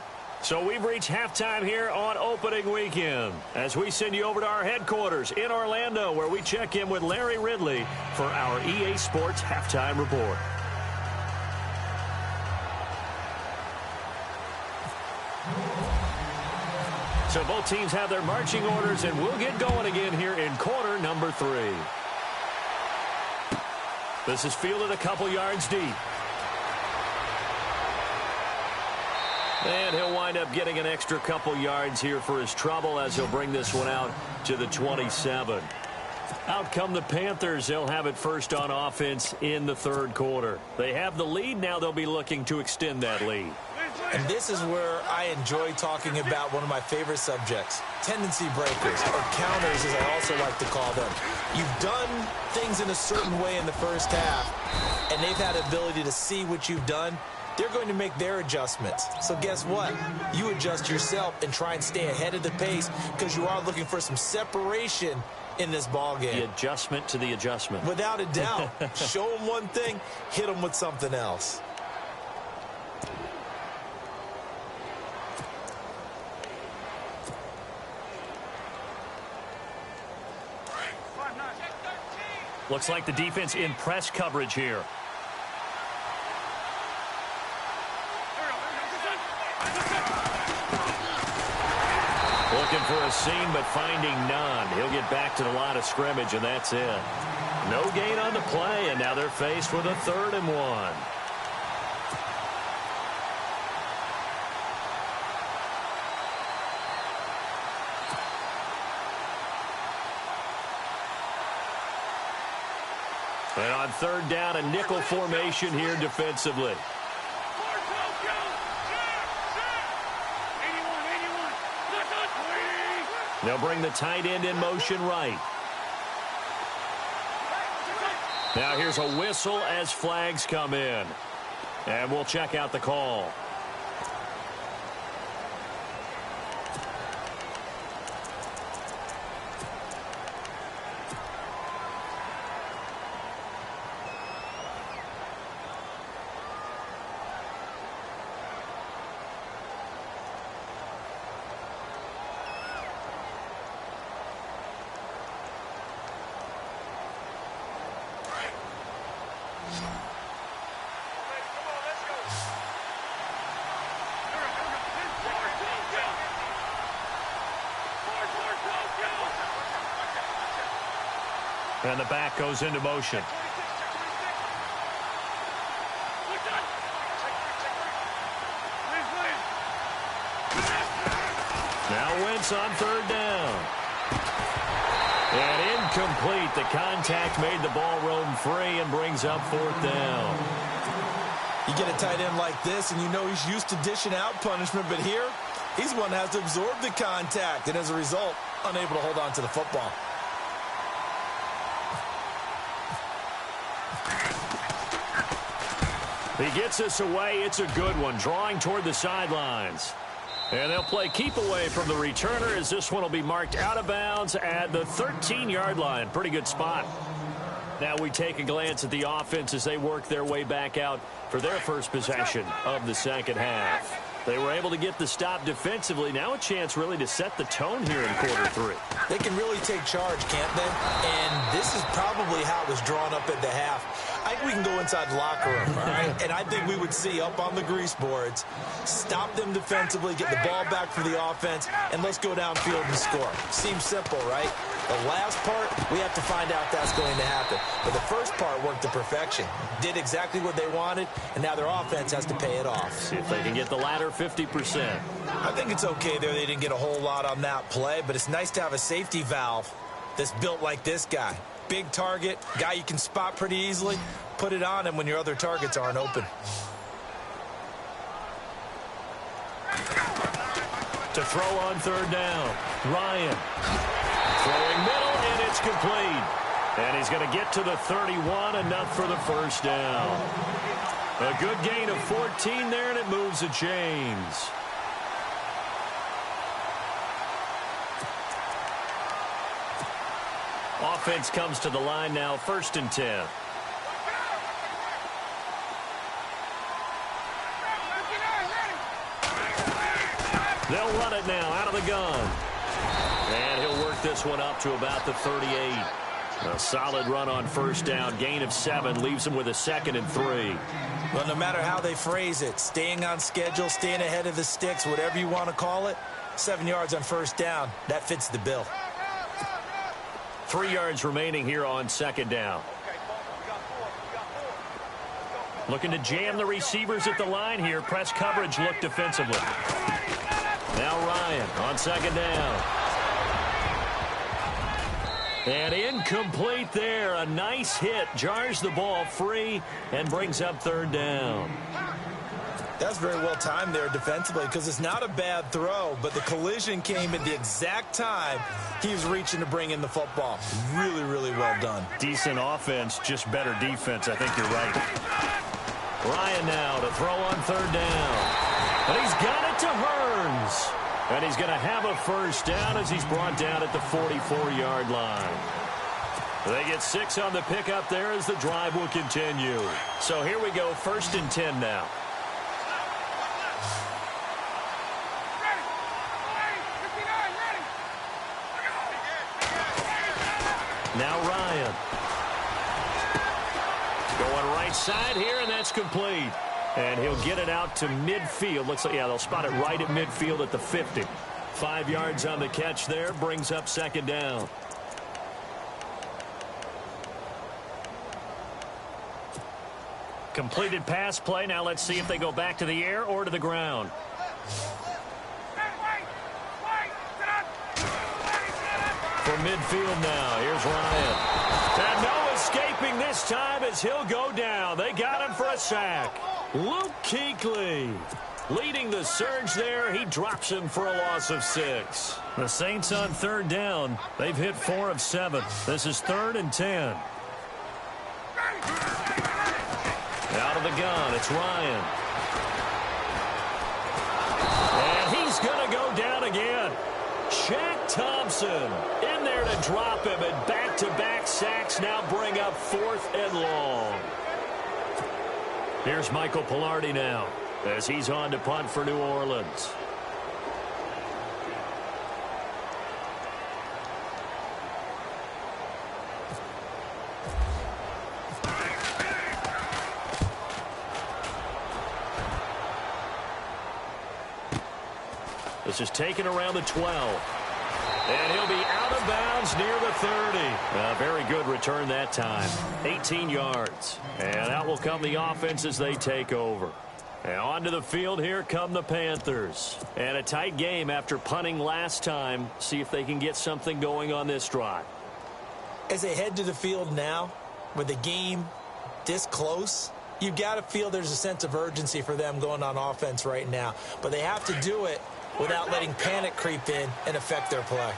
So we've reached halftime here on opening weekend as we send you over to our headquarters in Orlando, where we check in with Larry Ridley for our EA Sports Halftime Report. So both teams have their marching orders, and we'll get going again here in quarter number 3. This is fielded a couple yards deep. And he'll wind up getting an extra couple yards here for his trouble as he'll bring this one out to the 27. Out come the Panthers. They'll have it first on offense in the third quarter. They have the lead. Now they'll be looking to extend that lead. And this is where I enjoy talking about one of my favorite subjects, tendency breakers, or counters as I also like to call them. You've done things in a certain way in the first half, and they've had the ability to see what you've done. They're going to make their adjustments. So guess what? You adjust yourself and try and stay ahead of the pace because you are looking for some separation in this ball game. The adjustment to the adjustment. Without a doubt. Show them one thing, hit them with something else. Looks like the defense in press coverage here. Looking for a seam, but finding none. He'll get back to the line of scrimmage, and that's it. No gain on the play, and now they're faced with a 3rd and 1. And on 3rd down, a nickel formation here defensively. They'll bring the tight end in motion right. Now here's a whistle as flags come in. And we'll check out the call. And the back goes into motion. Now Wentz on 3rd down. And incomplete. The contact made the ball roam free and brings up 4th down. You get a tight end like this, and you know he's used to dishing out punishment, but here, he's one that has to absorb the contact, and as a result, unable to hold on to the football. He gets this away. It's a good one, drawing toward the sidelines. And they'll play keep away from the returner as this one will be marked out of bounds at the 13-yard line. Pretty good spot. Now we take a glance at the offense as they work their way back out for their first possession of the second half. They were able to get the stop defensively. Now a chance really to set the tone here in quarter 3. They can really take charge, can't they? And this is probably how it was drawn up at the half. I think we can go inside the locker room, all right? And I think we would see up on the grease boards, stop them defensively, get the ball back for the offense, and let's go downfield and score. Seems simple, right? The last part, we have to find out that's going to happen. But the first part worked to perfection. Did exactly what they wanted, and now their offense has to pay it off. See if they can get the latter 50%. I think it's okay there. They didn't get a whole lot on that play, but it's nice to have a safety valve that's built like this guy. Big target, guy you can spot pretty easily. Put it on him when your other targets aren't open. To throw on 3rd down, Ryan. Throwing middle, and it's complete. And he's going to get to the 31, enough for the first down. A good gain of 14 there, and it moves the chains. Offense comes to the line now, 1st and 10. They'll run it now out of the gun. And he'll work this one up to about the 38. A solid run on first down. Gain of 7 leaves him with a 2nd and 3. Well, no matter how they phrase it, staying on schedule, staying ahead of the sticks, whatever you want to call it, 7 yards on first down, that fits the bill. 3 yards remaining here on 2nd down. Looking to jam the receivers at the line here. Press coverage look defensively. Now Ryan on 2nd down. And incomplete there. A nice hit. Jars the ball free and brings up 3rd down. That's very well timed there defensively because it's not a bad throw, but the collision came at the exact time he was reaching to bring in the football. Really, really well done. Decent offense, just better defense. I think you're right. Ryan now to throw on 3rd down. And he's got it to Hearns. And he's going to have a first down as he's brought down at the 44-yard line. They get 6 on the pickup there as the drive will continue. So here we go, 1st and 10 now. Now Ryan. Going right side here, and that's complete. And he'll get it out to midfield. Looks like, yeah, they'll spot it right at midfield at the 50. 5 yards on the catch there, brings up 2nd down. Completed pass play. Now let's see if they go back to the air or to the ground. For midfield now, here's Ryan. And no escaping this time as he'll go down. They got him for a sack. Luke Kuechly leading the surge there. He drops him for a loss of 6. The Saints on 3rd down. They've hit 4 of 7. This is 3rd and 10. Out of the gun, it's Ryan. And he's going to go down again. Shaq Thompson in there to drop him, and back-to-back sacks now bring up 4th and long. Here's Michael Pilardi now as he's on to punt for New Orleans. This is taken around the 12. And he'll be out of bounds near the 30. A very good return that time. 18 yards. And out will come the offense as they take over. And onto the field, here come the Panthers. And a tight game after punting last time. See if they can get something going on this drive. As they head to the field now, with the game this close, you've got to feel there's a sense of urgency for them going on offense right now. But they have to do it without letting panic creep in and affect their play.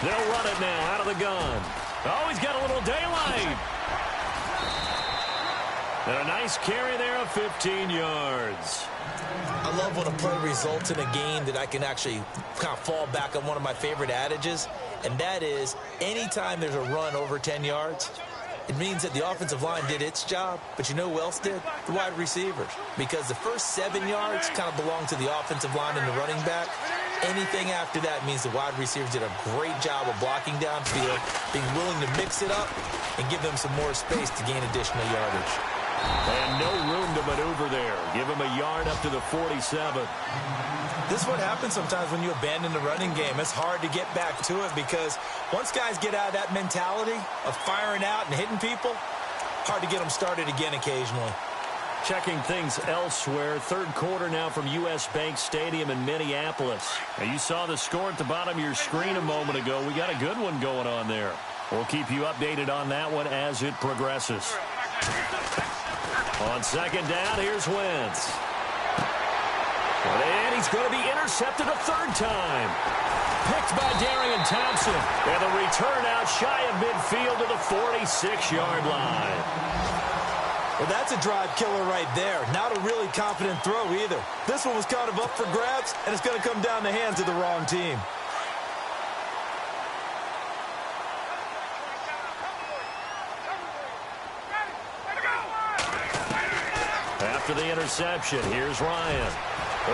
They'll run it now out of the gun. Oh, he's got a little daylight. And a nice carry there of 15 yards. I love when a play results in a game that I can actually kind of fall back on one of my favorite adages, and that is anytime there's a run over 10 yards, it means that the offensive line did its job, but you know who else did? The wide receivers. Because the first 7 yards kind of belong to the offensive line and the running back. Anything after that means the wide receivers did a great job of blocking downfield, being willing to mix it up, and give them some more space to gain additional yardage. And no room to maneuver there. Give him a yard up to the 47. This is what happens sometimes when you abandon the running game. It's hard to get back to it because once guys get out of that mentality of firing out and hitting people, hard to get them started again occasionally. Checking things elsewhere. 3rd quarter now from U.S. Bank Stadium in Minneapolis. Now you saw the score at the bottom of your screen a moment ago. We got a good one going on there. We'll keep you updated on that one as it progresses. On 2nd down, here's Wentz. And he's going to be intercepted a 3rd time. Picked by Darian Thompson. And the return out shy of midfield to the 46-yard line. Well, that's a drive killer right there. Not a really confident throw either. This one was kind of up for grabs, and it's going to come down the hands of the wrong team. after the interception. Here's Ryan.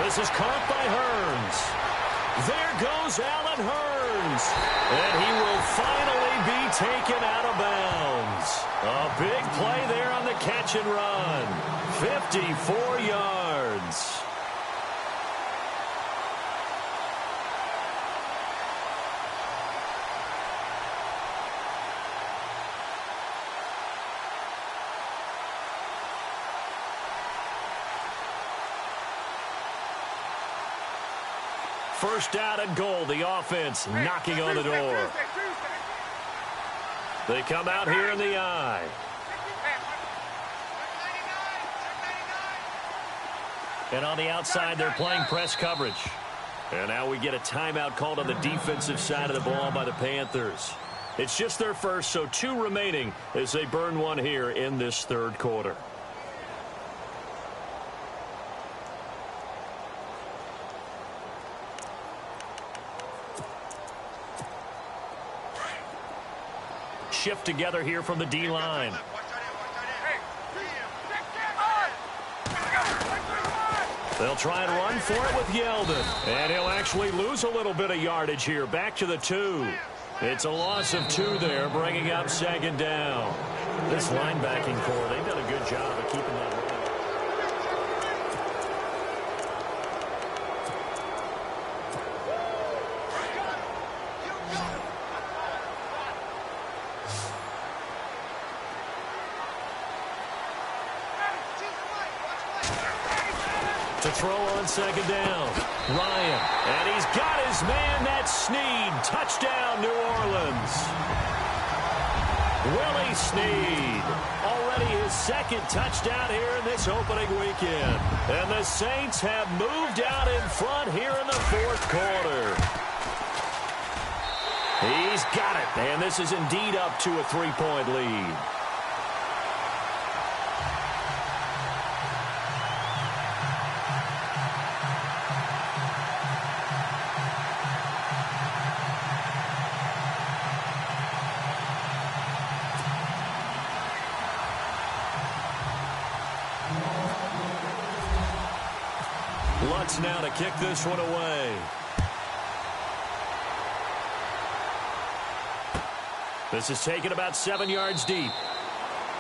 This is caught by Hearns. There goes Allen Hearns. And he will finally be taken out of bounds. A big play there on the catch and run. 54 yards. First down and goal. The offense knocking on the door. They come out here in the I. And on the outside, they're playing press coverage. And now we get a timeout called on the defensive side of the ball by the Panthers. It's just their first, so 2 remaining as they burn one here in this third quarter. Shift together here from the D-line. They'll try and run for it with Yeldon. And he'll actually lose a little bit of yardage here. Back to the 2. It's a loss of 2 there, bringing up second down. This linebacking core, they've done a good job of keeping that running. To throw on second down. Ryan. And he's got his man. That's Snead. Touchdown, New Orleans. Willie Snead. Already his second touchdown here in this opening weekend. And the Saints have moved out in front here in the fourth quarter. He's got it. And this is indeed up to a 3-point lead. Lutz now to kick this one away. This is taken about 7 yards deep.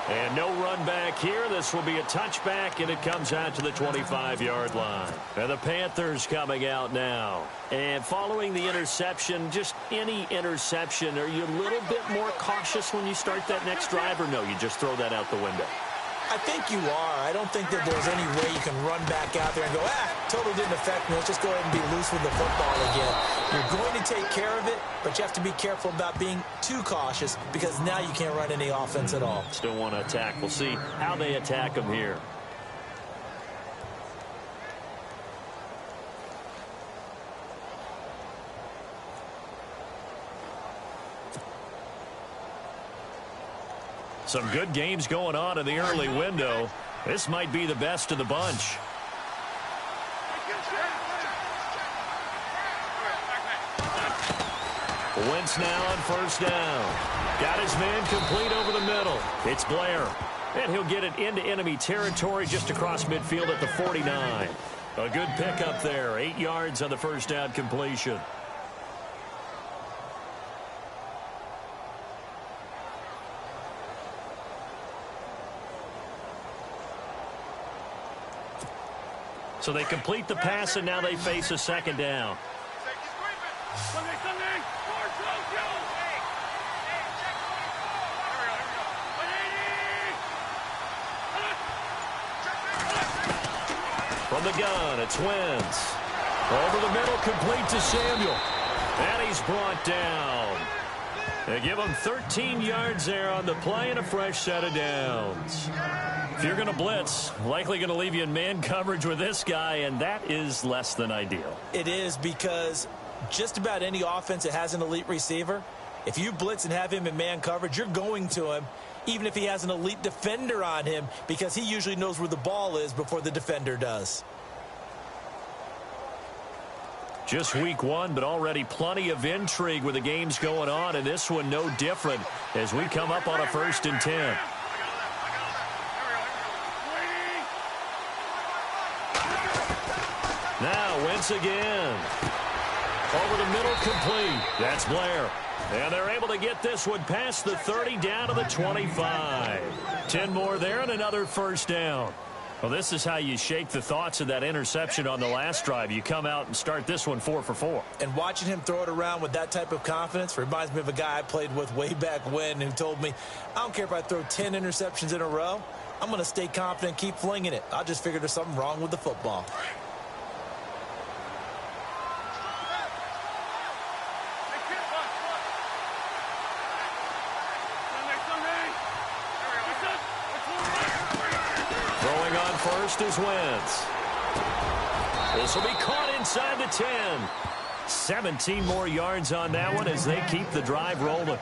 And no run back here. This will be a touchback, and it comes out to the 25-yard line. And the Panthers coming out now. And following the interception, just any interception, are you a little bit more cautious when you start that next drive, or no, you just throw that out the window? I think you are. I don't think that there's any way you can run back out there and go, totally didn't affect me. Let's just go ahead and be loose with the football again. You're going to take care of it, but you have to be careful about being too cautious because now you can't run any offense at all. Still want to attack. We'll see how they attack them here. Some good games going on in the early window. This might be the best of the bunch. Wentz now on first down. Got his man complete over the middle. It's Blair. And he'll get it into enemy territory just across midfield at the 49. A good pickup there. 8 yards on the first down completion. So they complete the pass, and now they face a second down. From the gun, it's Wentz. Over the middle, complete to Samuel. And he's brought down. They give him 13 yards there on the play and a fresh set of downs. If you're going to blitz, likely going to leave you in man coverage with this guy, and that is less than ideal. It is, because just about any offense that has an elite receiver, if you blitz and have him in man coverage, you're going to him, even if he has an elite defender on him, because he usually knows where the ball is before the defender does. Just week 1, but already plenty of intrigue with the games going on, and this one no different as we come up on a 1st and 10. Now Wentz again. Over the middle, complete. That's Blair. And they're able to get this one past the 30 down to the 25. 10 more there and another first down. Well, this is how you shake the thoughts of that interception on the last drive. You come out and start this one 4 for 4. And watching him throw it around with that type of confidence reminds me of a guy I played with way back when who told me, I don't care if I throw 10 interceptions in a row. I'm going to stay confident and keep flinging it. I just figured there's something wrong with the football. First is Wentz. This will be caught inside the 10. 17 more yards on that one as they keep the drive rolling.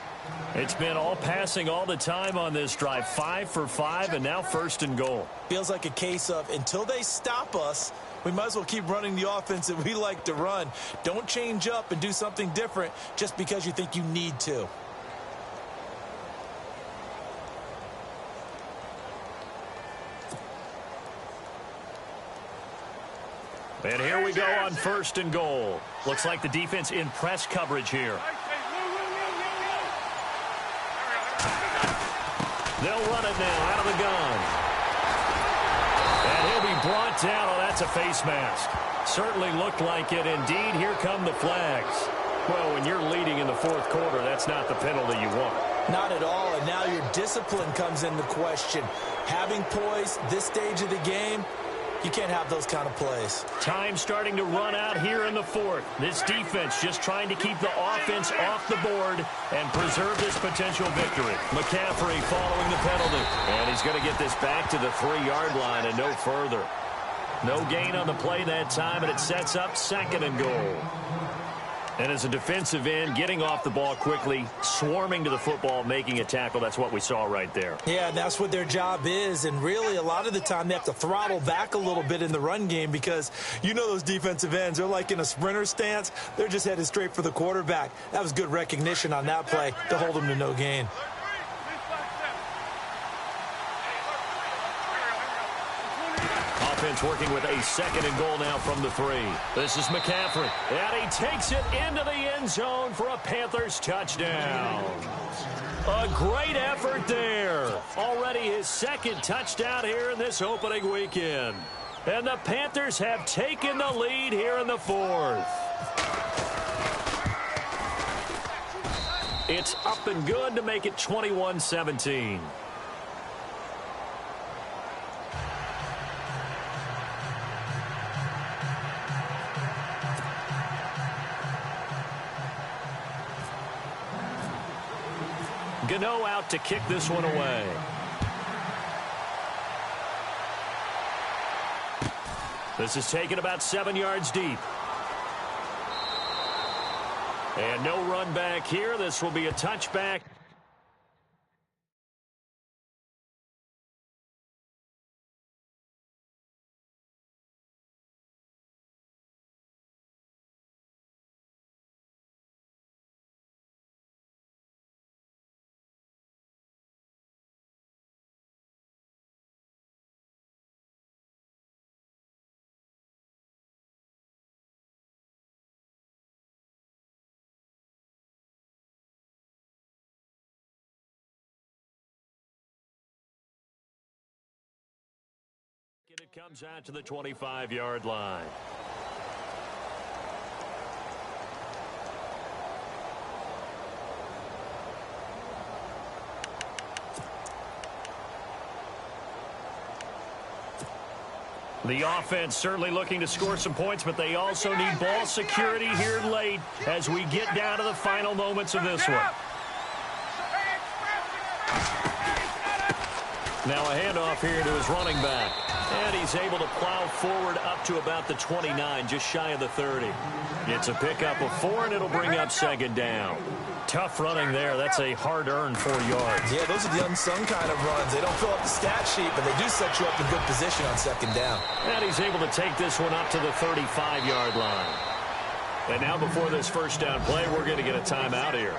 It's been all passing all the time on this drive. 5 for 5 and now first and goal. Feels like a case of until they stop us, we might as well keep running the offense that we like to run. Don't change up and do something different just because you think you need to. And here we go on first and goal. Looks like the defense in press coverage here. They'll run it now out of the gun. And he'll be brought down. Oh, that's a face mask. Certainly looked like it. Indeed, here come the flags. Well, when you're leading in the fourth quarter, that's not the penalty you want. Not at all, and now your discipline comes into question. Having poise this stage of the game, you can't have those kind of plays. Time starting to run out here in the fourth. This defense just trying to keep the offense off the board and preserve this potential victory. McCaffrey following the penalty. And he's going to get this back to the 3-yard line and no further. No gain on the play that time, and it sets up second and goal. And as a defensive end, getting off the ball quickly, swarming to the football, making a tackle, that's what we saw right there. Yeah, that's what their job is. And really, a lot of the time, they have to throttle back a little bit in the run game because you know those defensive ends, they're like in a sprinter stance. They're just headed straight for the quarterback. That was good recognition on that play to hold them to no gain. Offense working with a second and goal now from the 3. This is McCaffrey. And he takes it into the end zone for a Panthers touchdown. A great effort there. Already his second touchdown here in this opening weekend. And the Panthers have taken the lead here in the fourth. It's up and good to make it 21-17. Gano out to kick this one away. This is taken about 7 yards deep. And no run back here. This will be a touchback. It comes out to the 25-yard line. The offense certainly looking to score some points, but they also need ball security here late as we get down to the final moments of this one. Now a handoff here to his running back. And he's able to plow forward up to about the 29, just shy of the 30. It's a pickup of 4, and it'll bring up second down. Tough running there. That's a hard-earned 4 yards. Yeah, those are the unsung kind of runs. They don't fill up the stat sheet, but they do set you up in good position on second down. And he's able to take this one up to the 35-yard line. And now before this first down play, we're going to get a timeout here.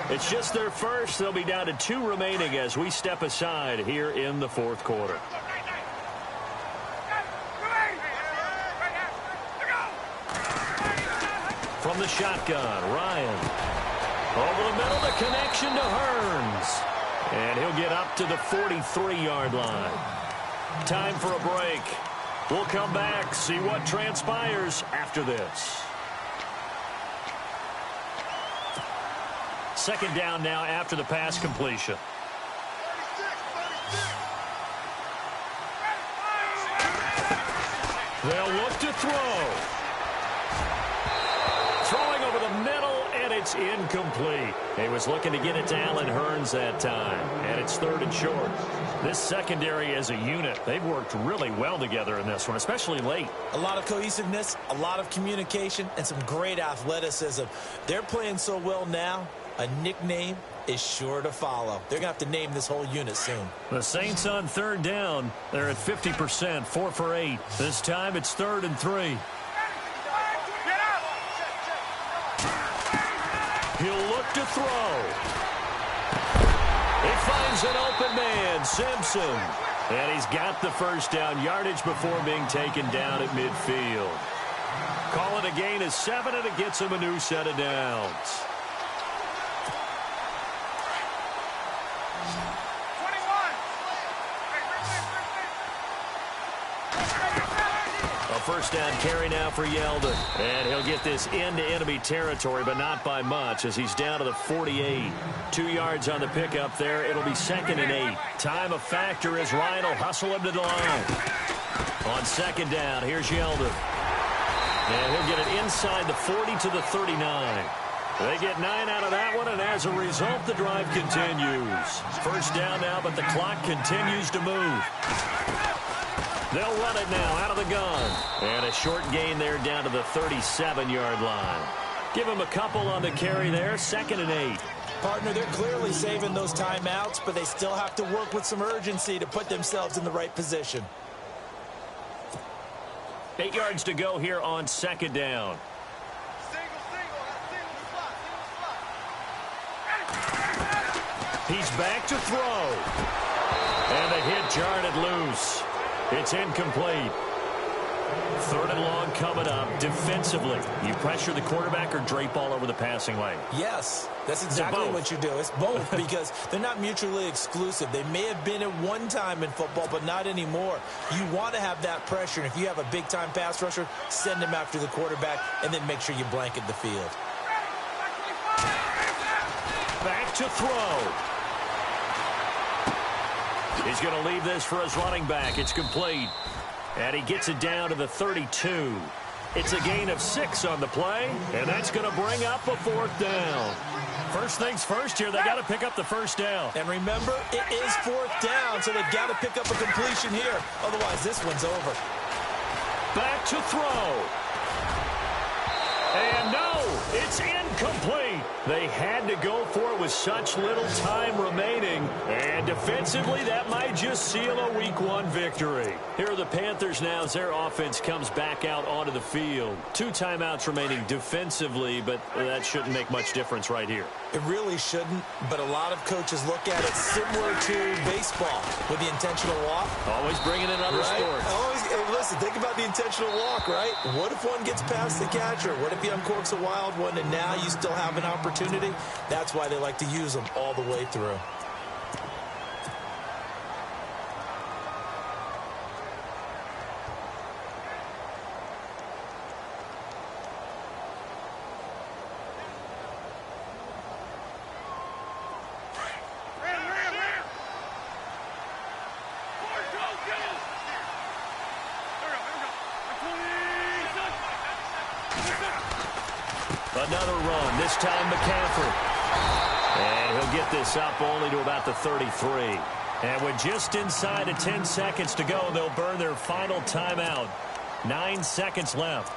It's just their first. They'll be down to 2 remaining as we step aside here in the fourth quarter. From the shotgun, Ryan. Over the middle, the connection to Hearns. And he'll get up to the 43-yard line. Time for a break. We'll come back, see what transpires after this. Second down now after the pass completion. They'll look to throw. Throwing over the middle, and it's incomplete. He was looking to get it to Allen Hearns that time, and it's 3rd and short. This secondary as a unit, they've worked really well together in this one, especially late. A lot of cohesiveness, a lot of communication, and some great athleticism. They're playing so well now, a nickname is sure to follow. They're going to have to name this whole unit soon. The Saints on 3rd down. They're at 50%, 4 for 8. This time it's 3rd and 3. He'll look to throw. He finds an open man, Simpson. And he's got the first down yardage before being taken down at midfield. Call it a gain of 7, and it gets him a new set of downs. 1st down carry now for Yeldon. And he'll get this into enemy territory, but not by much as he's down to the 48. 2 yards on the pickup there. It'll be 2nd and 8. Time a factor as Ryan will hustle him to the line. On 2nd down, here's Yeldon. And he'll get it inside the 40 to the 39. They get 9 out of that one, and as a result, the drive continues. 1st down now, but the clock continues to move. They'll run it now out of the gun. And a short gain there down to the 37-yard line. Give him a couple on the carry there. 2nd and 8. Partner, they're clearly saving those timeouts, but they still have to work with some urgency to put themselves in the right position. 8 yards to go here on 2nd down. He's back to throw. And the hit jarred it loose. It's incomplete. 3rd and long coming up. Defensively, you pressure the quarterback or drape all over the passing lane? Yes, that's exactly what you do. It's both because they're not mutually exclusive. They may have been at one time in football, but not anymore. You want to have that pressure, and if you have a big-time pass rusher, send him after the quarterback, and then make sure you blanket the field. Back to throw. He's going to leave this for his running back. It's complete. And he gets it down to the 32. It's a gain of 6 on the play, and that's going to bring up a 4th down. First things first here, they got to pick up the 1st down. And remember, it is 4th down, so they've got to pick up a completion here. Otherwise, this one's over. Back to throw. And no, it's incomplete. They had to go for it with such little time remaining. And defensively, that might just seal a Week 1 victory. Here are the Panthers now as their offense comes back out onto the field. 2 timeouts remaining defensively, but that shouldn't make much difference right here. It really shouldn't, but a lot of coaches look at it similar to baseball with the intentional walk. Always bringing in other sports. Hey, listen, think about the intentional walk, right? What if one gets past the catcher? What if he uncorks a wild one and now you still have an opportunity? That's why they like to use them all the way through. Another run, this time McCaffrey. And he'll get this up only to about the 33. And with just inside of 10 seconds to go, they'll burn their final timeout. 9 seconds left.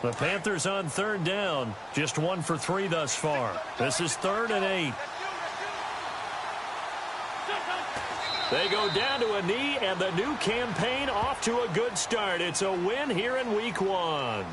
The Panthers on 3rd down. Just 1 for 3 thus far. This is 3rd and 8. They go down to a knee, and the new campaign off to a good start. It's a win here in Week 1.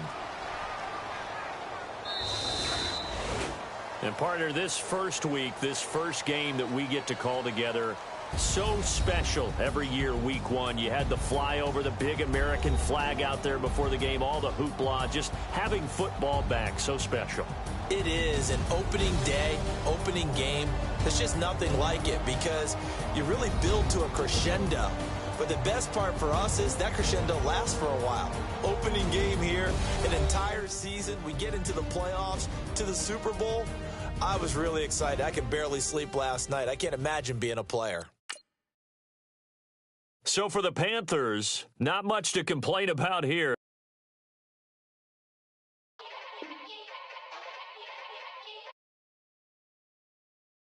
And, partner, this first week, this first game that we get to call together, so special every year, Week 1. You had the flyover, the big American flag out there before the game, all the hoopla, just having football back, so special. It is an opening day, opening game. There's just nothing like it because you really build to a crescendo. But the best part for us is that crescendo lasts for a while. Opening game here, an entire season. We get into the playoffs, to the Super Bowl. I was really excited. I could barely sleep last night. I can't imagine being a player. So for the Panthers, not much to complain about here.